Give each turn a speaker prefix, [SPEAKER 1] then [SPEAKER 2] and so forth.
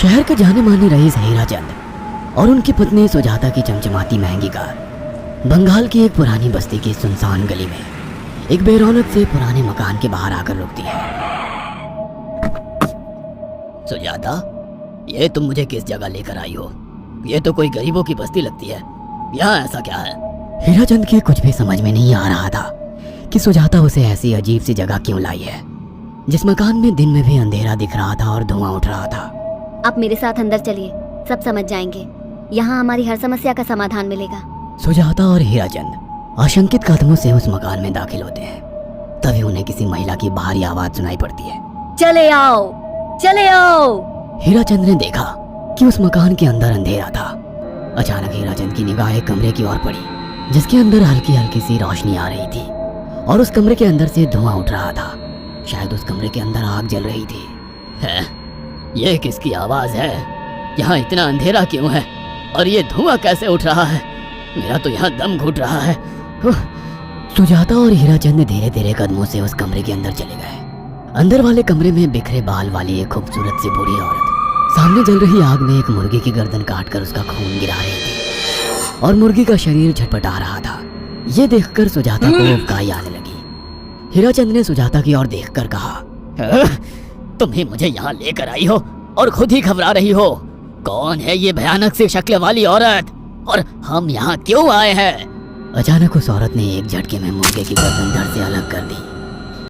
[SPEAKER 1] शहर के जाने माने रईस हीराचंद और उनकी पत्नी सुजाता की चमचमाती महंगी कार बंगाल की एक पुरानी बस्ती की सुनसान गली में एक बेरौनक से पुराने मकान के बाहर आकर रुकती है। सुजाता, ये तुम मुझे किस जगह लेकर आई हो? ये तो कोई गरीबों की बस्ती लगती है, यहाँ ऐसा क्या है? हीराचंद के कुछ भी समझ में नहीं आ रहा था कि सुजाता उसे ऐसी अजीब सी जगह क्यों लाई है, जिस मकान में दिन में भी अंधेरा दिख रहा था और धुआं उठ रहा था।
[SPEAKER 2] आप मेरे साथ अंदर चलिए, सब समझ जाएंगे। यहाँ हमारी हर समस्या का समाधान मिलेगा।
[SPEAKER 1] सुजाता और हीराचंद आशंकित कदमों से उस मकान में दाखिल होते हैं। तभी उन्हें किसी महिला की भारी आवाज सुनाई पड़ती है।
[SPEAKER 2] चले आओ, चले आओ।
[SPEAKER 1] हीराचंद ने देखा कि उस मकान के अंदर अंधेरा था। अचानक हीराचंद की निगाह एक कमरे की ओर पड़ी, जिसके अंदर हल्की हल्की सी रोशनी आ रही थी और उस कमरे के अंदर से धुआं उठ रहा था। शायद उस कमरे के अंदर आग जल रही थी। है, ये किसकी आवाज है? यहाँ इतना अंधेरा क्यों है और ये धुआं कैसे उठ रहा है? मेरा तो यहाँ दम घुट रहा है। सुजाता और हीराचंद धीरे धीरे कदमों से उस कमरे के अंदर चले गए। अंदर वाले कमरे में बिखरे बाल वाली एक खूबसूरत सी बूढ़ी औरत सामने जल रही आग में एक मुर्गी की गर्दन काटकर उसका खून गिरा रही थी और मुर्गी का शरीर झटपटा रहा था। ये देखकर सुजाता को उबकाई आने लगी। हीराचंद ने सुजाता की ओर देखकर कहा, तुम ही मुझे यहाँ लेकर आई हो और खुद ही घबरा रही हो। कौन है ये भयानक सी शक्ल वाली औरत और हम यहाँ क्यों आए हैं? अचानक उस औरत ने एक झटके में मुर्गे की गर्दन धड़ से अलग कर दी